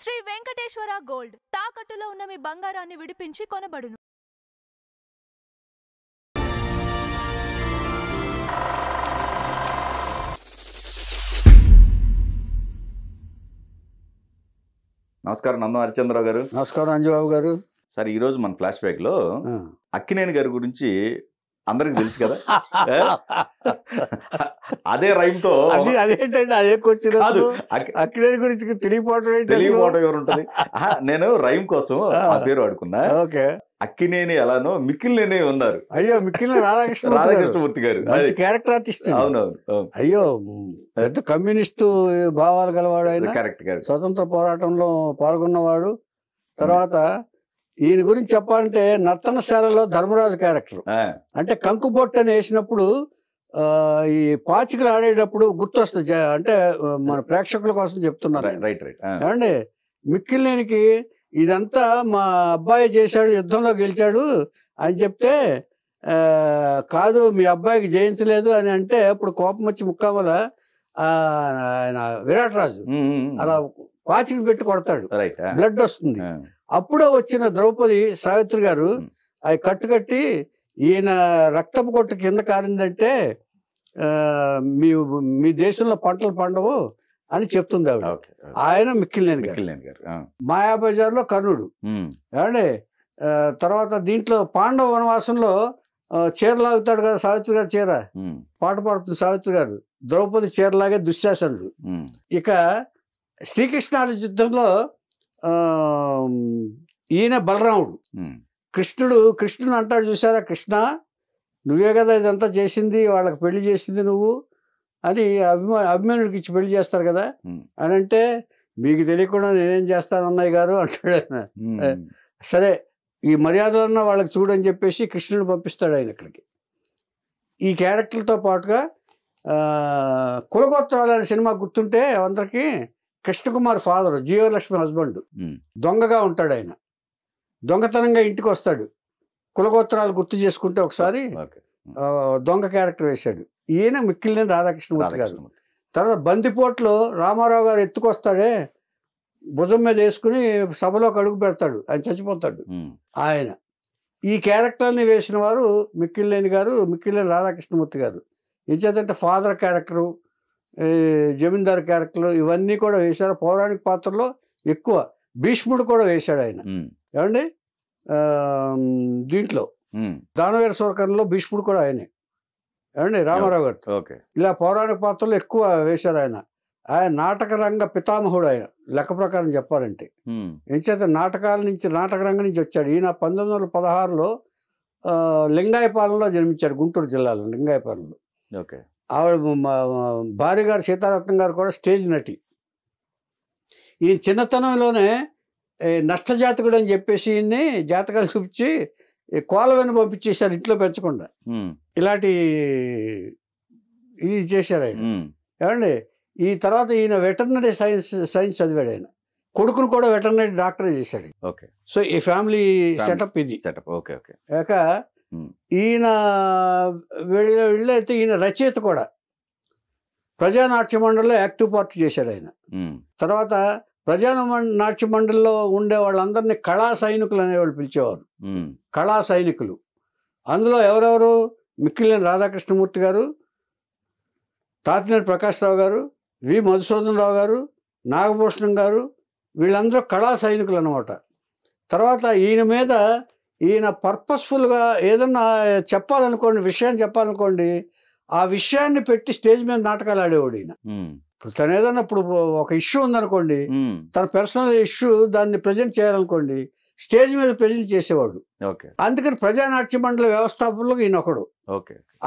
Shri Venkateswara gold తాకట్టులో ఉన్న మీ బంగారాన్ని విడిపించి కొనబడును. నమస్కారం నందం హరిచంద్రరావు గారు. నమస్కారం అంజబాబు గారు. సార్ ఈ రోజు మన ఫ్లాష్ బ్యాక్ లో అక్కినేని గారి గురించి అందరికి తెలుసు కదా. అదే రైమ్ తో అదేంటండి అదే క్వశ్చన్ అక్కినేని గురించి తెలియపోవడం ఎవరు ఉంటుంది. నేను రైమ్ కోసం ఆ పేరు వాడుకున్నా. ఓకే, అక్కినేని ఎలానో మిక్కిలినేని ఉన్నారు. అయ్యో మిక్కిలినేని రాధాకృష్ణమూర్తి గారు మంచి క్యారెక్టర్ ఆర్టిస్ట్. అవునవును. అయ్యో పెద్ద కమ్యూనిస్టు భావాలు గలవాడు ఆయన. Correct correct. స్వతంత్ర పోరాటంలో పాల్గొన్నవాడు. తర్వాత ఈయన గురించి చెప్పాలంటే నర్తనశాలలో ధర్మరాజు క్యారెక్టర్ అంటే కంకుబొట్టు అని వేసినప్పుడు ఈ పాచికలు ఆడేటప్పుడు గుర్తొస్తుంది. అంటే మన ప్రేక్షకుల కోసం చెప్తున్నారు. Right right. ఏమండి మిక్కిలినేనికి ఇదంతా మా అబ్బాయి చేశాడు, యుద్ధంలో గెలిచాడు అని చెప్తే కాదు మీ అబ్బాయికి జయించలేదు అని అంటే అప్పుడు కోపం వచ్చి ముక్కామల ఆయన విరాట్ రాజు అలా పాచికి పెట్టి కొడతాడు, బ్లడ్ వస్తుంది. అప్పుడే వచ్చిన ద్రౌపది సావిత్రి గారు అవి కట్టుకట్టి ఈయన రక్తపు కొట్టు కింద కారిందంటే మీ దేశంలో పంటలు పండవు అని చెప్తుంది ఆవిడ. ఆయన మిక్కిలినేని గారు. మాయాబజార్లో కర్ణుడు. ఏమండి తర్వాత దీంట్లో పాండవ వనవాసంలో చీరలాగుతాడు కదా సావిత్రి గారు, చీర పాట పాడుతుంది సావిత్రి గారు. ద్రౌపది చీరలాగే దుశ్శాసనుడు. ఇక శ్రీకృష్ణార్జున యుద్ధంలో ఈయన బలరాముడు. కృష్ణుడు అంటాడు చూసారా, కృష్ణ నువ్వే కదా ఇదంతా చేసింది, వాళ్ళకి పెళ్లి చేసింది నువ్వు అని అభిమన్యుడికి ఇచ్చి పెళ్లి చేస్తారు కదా అని అంటే మీకు తెలియకుండా నేనేం చేస్తాను అన్నయ్య గారు అంటాడు. సరే ఈ మర్యాదలన్నా వాళ్ళకి చూడని చెప్పేసి కృష్ణుడు పంపిస్తాడు ఆయన ఇక్కడికి. ఈ క్యారెక్టర్లతో పాటుగా కులగోత్రాలు అనే సినిమా గుర్తుంటే అందరికి కృష్ణకుమార్ ఫాదర్, జీవలక్ష్మి హస్బెండ్, దొంగగా ఉంటాడు ఆయన. దొంగతనంగా ఇంటికి వస్తాడు. కులగోత్రాలు గుర్తు చేసుకుంటే ఒకసారి దొంగ క్యారెక్టర్ వేశాడు. ఈయన మిక్కిలినేని రాధాకృష్ణమూర్తి గారు. తర్వాత బందిపోట్లో రామారావు గారు ఎత్తుకొస్తాడే, భుజం మీద వేసుకుని సభలోకి అడుగు పెడతాడు, ఆయన చచ్చిపోతాడు ఆయన. ఈ క్యారెక్టర్ని వేసిన వారు మిక్కిలినేని గారు, మిక్కిలినేని రాధాకృష్ణమూర్తి గారు. ఏం చేద్దంటే ఫాదర్ క్యారెక్టరు, జమీందార్ క్యారెక్టర్లు ఇవన్నీ కూడా వేశారు. పౌరాణిక పాత్రలో ఎక్కువ భీష్ముడు కూడా వేశాడు ఆయన. ఏమండి దీంట్లో దానవీర సూరకర్ణలో భీష్ముడు కూడా ఆయనే. ఏమండి రామారావు గారితో ఇలా పౌరాణిక పాత్రలు ఎక్కువ వేశారు ఆయన. ఆయన నాటక రంగ పితామహుడు ఆయన లెక్క ప్రకారం చెప్పాలంటే. ఏం చేత నాటకాల నుంచి, నాటక రంగం నుంచి వచ్చాడు. ఈయన 1916లో లింగాయపాలెంలో జన్మించాడు, గుంటూరు జిల్లాలో లింగాయపాలెంలో. ఆవిడ భార్య గారు సీతారత్నం గారు కూడా స్టేజ్ నటి. ఈయన చిన్నతనంలోనే నష్టజాతకుడు అని చెప్పేసి ఈయన్ని జాతకాలు చూపించి కోలవెను పంపించేశారు, ఇంట్లో పెంచకుండా. ఇలాంటి ఇది చేశారు ఆయన. ఏమండి ఈ తర్వాత ఈయన వెటర్నరీ సైన్స్ చదివాడు ఆయన. కొడుకును కూడా వెటర్నరీ డాక్టర్ చేశాడు. సో ఈ ఫ్యామిలీ సెటప్ ఇది. ఇక ఈయన వెళ్ళైతే ఈయన రచయిత కూడా. ప్రజానాట్య మండలిలో యాక్టివ్ పార్ట్ చేశాడు ఆయన. తర్వాత ప్రజానాట్య మండలిలో ఉండే వాళ్ళందరినీ కళా సైనికులు అనేవాళ్ళు పిలిచేవారు, కళా సైనికులు. అందులో ఎవరెవరు? మిక్కిలినేని రాధాకృష్ణమూర్తి గారు, తాతినేని ప్రకాశ్రావు గారు, వి మధుసూదనరావు గారు, నాగభూషణం గారు, వీళ్ళందరూ కళా సైనికులు అన్నమాట. తర్వాత ఈయన మీద ఈయన పర్పస్ఫుల్గా ఏదన్నా చెప్పాలనుకోండి, విషయాన్ని చెప్పాలనుకోండి, ఆ విషయాన్ని పెట్టి స్టేజ్ మీద నాటకాలు ఆడేవాడు ఈయన. ఇప్పుడు తను ఏదన్నా ఇప్పుడు ఒక ఇష్యూ ఉందనుకోండి, తన పర్సనల్ ఇష్యూ దాన్ని ప్రజెంట్ చేయాలనుకోండి, స్టేజ్ మీద ప్రజెంట్ చేసేవాడు. అందుకని ప్రజానాట్య మండలి వ్యవస్థాపకులు ఈయన ఒకడు.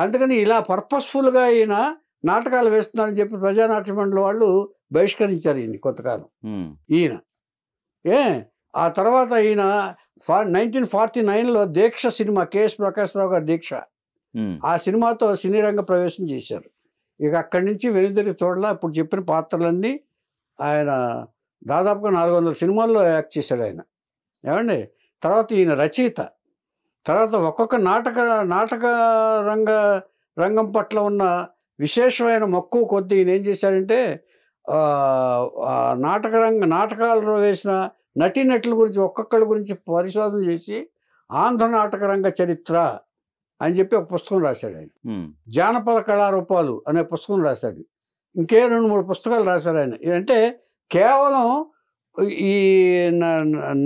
అందుకని ఇలా పర్పస్ఫుల్గా ఈయన నాటకాలు వేస్తున్నారని చెప్పి ప్రజానాట్య మండలి వాళ్ళు బహిష్కరించారు ఈయన కొంతకాలం. ఈయన ఆ తర్వాత ఈయన 1949లో దీక్ష సినిమా, కెఎస్ ప్రకాశ్రావు గారి దీక్ష, ఆ సినిమాతో సినీ రంగ ప్రవేశం చేశారు. ఇక అక్కడి నుంచి వెనుదిరిగి చూడలా. ఇప్పుడు చెప్పిన పాత్రలన్నీ ఆయన దాదాపుగా 400 సినిమాల్లో యాక్ట్ చేశాడు ఆయన. ఏమండి తర్వాత ఈయన రచయిత. తర్వాత ఒక్కొక్క నాటక రంగం పట్ల ఉన్న విశేషమైన మక్కువ కొద్దీ ఈయన ఏం చేశాడంటే నాటకాలలో వేసిన నటీనటుల గురించి ఒక్కొక్కళ్ళ గురించి పరిశోధన చేసి ఆంధ్ర నాటక రంగ చరిత్ర అని చెప్పి ఒక పుస్తకం రాశాడు ఆయన. జానపద కళారూపాలు అనే పుస్తకం రాశాడు. ఇంకే 2-3 పుస్తకాలు రాశారు ఆయన. అంటే కేవలం ఈ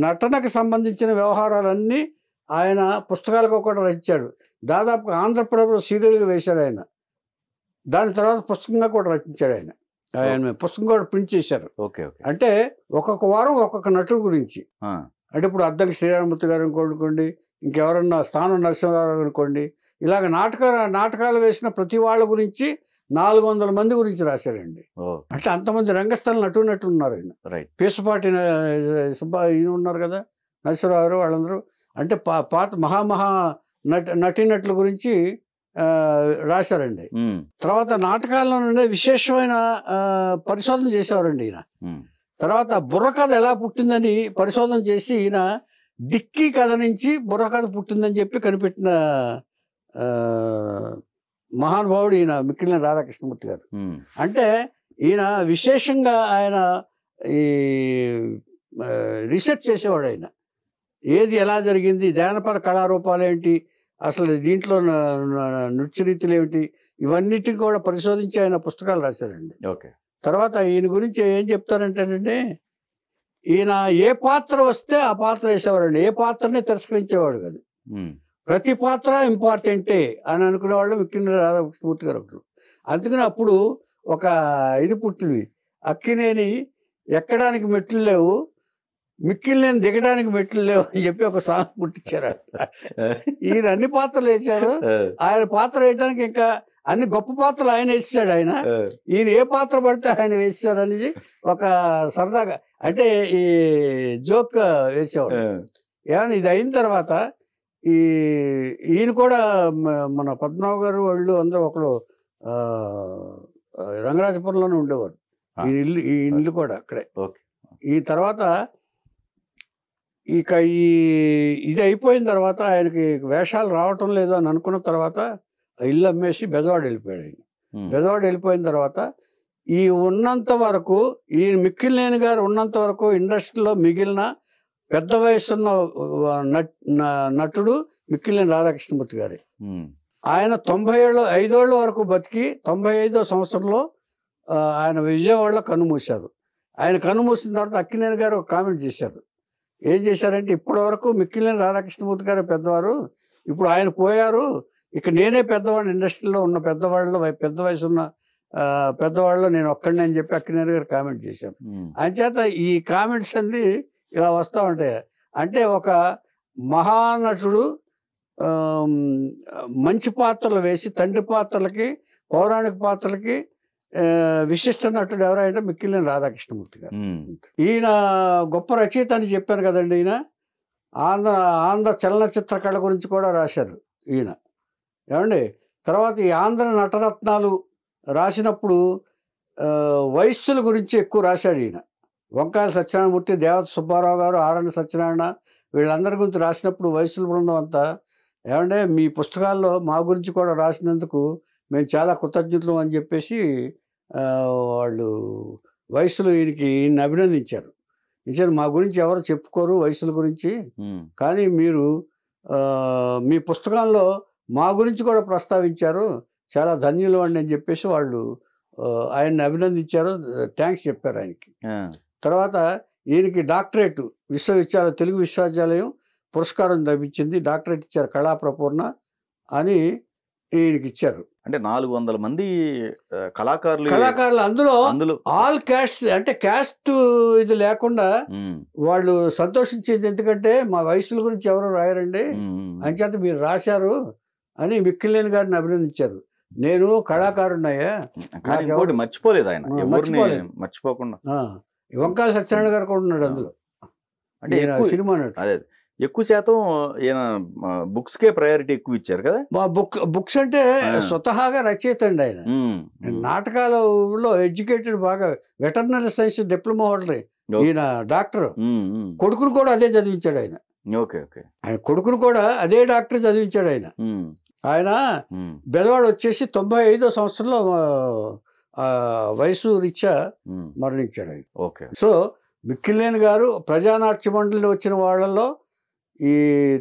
నటనకు సంబంధించిన వ్యవహారాలన్నీ ఆయన పుస్తకాలకు కూడా రచించాడు. దాదాపు ఆంధ్రప్రభలో సీరియల్గా వేశాడు ఆయన. దాని తర్వాత పుస్తకంగా కూడా రచించాడు ఆయన. ఆయన పుస్తకం కూడా ప్రింట్ చేశారు. అంటే ఒక్కొక్క వారం ఒక్కొక్క నటుడు గురించి. అంటే ఇప్పుడు అద్దంకి శ్రీరామమూర్తి గారు అనుకోండి, ఇంకెవరన్నా స్థానం నరసింహారావు అనుకోండి, ఇలాగ నాటకాలు వేసిన ప్రతి వాళ్ళ గురించి 400 మంది గురించి రాశాడండి. అంటే అంతమంది రంగస్థల నటులు ఉన్నారు ఆయన. పీసపాటి ఈయన ఉన్నారు కదా, నరసింహారావు గారు, వాళ్ళందరూ. అంటే పాత మహామహా నటీనటుల గురించి రాశారండి. తర్వాత నాటకాల్లో నుండి విశేషమైన పరిశోధన చేసేవారండి ఈయన. తర్వాత బుర్రకథ ఎలా పుట్టిందని పరిశోధన చేసి ఈయన డిక్కీ కథ నుంచి బుర్రకథ పుట్టిందని చెప్పి కనిపెట్టిన మహానుభావుడు ఈయన మిక్కిలినేని రాధాకృష్ణమూర్తి గారు. అంటే ఈయన విశేషంగా ఆయన ఈ రీసెర్చ్ చేసేవాడు. ఆయన ఏది ఎలా జరిగింది, జానపద కళారూపాలు ఏంటి, అసలు దీంట్లో నృత్య రీతులు ఏమిటి, ఇవన్నిటిని కూడా పరిశోధించి ఆయన పుస్తకాలు రాశారండి. తర్వాత ఈయన గురించి ఏం చెప్తారంటేనండి, ఈయన ఏ పాత్ర వస్తే ఆ పాత్ర వేసేవాడండి. ఏ పాత్రని తిరస్కరించేవాడు కాదు. ప్రతి పాత్ర ఇంపార్టెంటే అని అనుకునేవాళ్ళు మిక్కిలినేని రాధాకృష్ణమూర్తి గారు ఒకరు. అందుకని అప్పుడు ఒక ఇది పుట్టింది, అక్కినేని ఎక్కడానికి మెట్లు లేవు, మిక్కిలినేని దిగడానికి మెట్లు లేవు అని చెప్పి ఒక సాంగ్ పుట్టించారు. ఈయన అన్ని పాత్రలు వేశారు. ఆయన పాత్ర వేయడానికి ఇంకా అన్ని గొప్ప పాత్రలు ఆయన వేసాడు. ఈయన ఏ పాత్ర పడితే ఆయన వేసారు అనేది ఒక సరదాగా, అంటే ఈ జోక్ వేసేవాడు. ఏమన్నా ఇది అయిన తర్వాత ఈయన కూడా మన పద్మనాభ గారు వాళ్ళు అందరూ ఒకడు రంగరాజపురంలోనే ఉండేవారు. ఈ ఇల్లు కూడా అక్కడే. ఈ తర్వాత ఇక ఇది అయిపోయిన తర్వాత ఆయనకి వేషాలు రావటం లేదు అని అనుకున్న తర్వాత ఇల్లు అమ్మేసి బెజవాడ వెళ్ళిపోయాడు ఆయన. బెజవాడ వెళ్ళిపోయిన తర్వాత ఈ ఉన్నంత వరకు, ఈ మిక్కిలినేని గారు ఉన్నంత వరకు ఇండస్ట్రీలో మిగిలిన పెద్ద వయసున్న నటుడు మిక్కిలినేని రాధాకృష్ణమూర్తి గారే. ఆయన 95 ఏళ్ళ వరకు బతికి 95వ సంవత్సరంలో ఆయన విజయవాడలో కన్నుమూశారు. ఆయన కన్నుమూసిన తర్వాత అక్కినేని గారు ఒక కామెంట్ చేశారు. ఏం చేశారంటే, ఇప్పటి వరకు మిక్కిలినేని రాధాకృష్ణమూర్తి గారు పెద్దవారు, ఇప్పుడు ఆయన పోయారు, ఇక నేనే పెద్దవాడిని, ఇండస్ట్రీలో ఉన్న పెద్దవాళ్ళలో పెద్ద వయసు ఉన్న పెద్దవాళ్ళలో నేను ఒక్కడిని అని చెప్పి అక్కినేని గారు కామెంట్ చేశారు. అంచేత ఈ కామెంట్స్ అన్ని ఇలా వస్తూ ఉంటాయి. అంటే ఒక మహానటుడు మంచి పాత్రలు వేసి, తండ్రి పాత్రలకి, పౌరాణిక పాత్రలకి విశిష్ట నటుడు ఎవరైనా మిక్కిలినేని రాధాకృష్ణమూర్తి గారు. ఈయన గొప్ప రచయిత అని చెప్పాను కదండి. ఈయన ఆంధ్ర చలనచిత్ర కళ గురించి కూడా రాశారు ఈయన. ఏమండి, తర్వాత ఈ ఆంధ్ర నటరత్నాలు రాసినప్పుడు వయస్సుల గురించి ఎక్కువ రాశాడు ఈయన. వంకాయల సత్యనారాయణమూర్తి, దేవత సుబ్బారావు గారు, ఆరణ్య సత్యనారాయణ, వీళ్ళందరి గురించి రాసినప్పుడు వయస్సుల బృందం అంతా, ఏమంటే మీ పుస్తకాల్లో మా గురించి కూడా రాసినందుకు మేము చాలా కృతజ్ఞతలు అని చెప్పేసి వాళ్ళు వయస్సులు ఈయన్ని అభినందించారు. నిజంగా మా గురించి ఎవరు చెప్పుకోరు వయస్సుల గురించి, కానీ మీరు మీ పుస్తకాల్లో మా గురించి కూడా ప్రస్తావించారు, చాలా ధన్యులు అండి అని చెప్పేసి వాళ్ళు ఆయన్ని అభినందించారు, థ్యాంక్స్ చెప్పారు ఆయనకి. తర్వాత ఈయనకి డాక్టరేట్ తెలుగు విశ్వవిద్యాలయం పురస్కారం లభించింది, డాక్టరేట్ ఇచ్చారు, కళాప్రపూర్ణ అని ఈయనకి ఇచ్చారు. అంటే 400 మంది కళాకారులు, అందులో ఆల్ క్యాస్ట్, అంటే క్యాస్ట్ ఇది లేకుండా వాళ్ళు సంతోషించేది. ఎందుకంటే మా వయసుల గురించి ఎవరు రాయరండి, అంచేత మీరు రాశారు అని మిక్కిలినేని గారిని అభినందించారు. నేను కళాకారున్నాయా, మర్చిపోలేదు ఆయన, మర్చిపోకుండా. వంకాయల సత్యనారాయణ గారు కూడా ఉన్నాడు అందులో. అంటే సినిమా అదే ఎక్కువ శాతం ఈయన బుక్స్కే ప్రయారిటీ ఎక్కువ ఇచ్చారు కదా. బుక్స్ అంటే స్వతహాగా రచయిత అండి ఆయన. నాటకాలలో ఎడ్యుకేటెడ్, బాగా వెటర్నరీ సైన్స్ డిప్లొమా హోల్డర్ ఈయన, డాక్టర్. కొడుకును కూడా అదే చదివించాడు ఆయన. ఆయన కొడుకును కూడా అదే డాక్టర్ చదివించాడు ఆయన. ఆయన బెజవాడ వచ్చేసి 95వ సంవత్సరంలో వయసు రీత్యా ఉమ్, మరణించాడు ఆయన. ఓకే. సో మిక్కిలేని గారు ప్రజానాట్య మండలి వచ్చిన వాళ్ళల్లో ఈ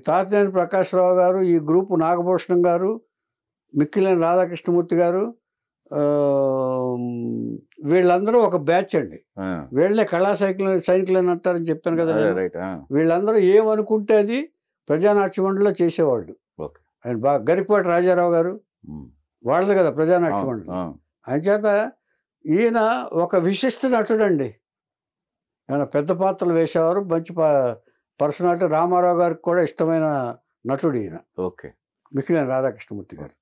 తాతినేని ప్రకాశ్రావు గారు, ఈ గ్రూపు నాగభూషణం గారు, మిక్కిలేని రాధాకృష్ణమూర్తి గారు, వీళ్ళందరూ ఒక బ్యాచ్ అండి. ఆ, వీళ్ళనే సైనికులు అని అంటారని చెప్పాను కదా అదే నేను. రైట్. ఆ, వీళ్ళందరూ ఏమనుకుంటే అది ప్రజానాట్య మండలిలో చేసేవాళ్ళు. ఓకే. ఆయన బాగా గరికపాటి రాజారావు గారు ఉమ్, వాళ్ళది కదా ప్రజానాట్య అవును, మండలి. అవును. అంచేత ఈయన ఒక విశిష్ట నటుడు అండి. ఆయన పెద్ద పాత్రలు వేసేవారు, మంచి పర్సనాలిటీ. రామారావు గారికి కూడా ఇష్టమైన నటుడు ఈయన, ఓకే. మిక్కిలేని రాధాకృష్ణమూర్తి గారు.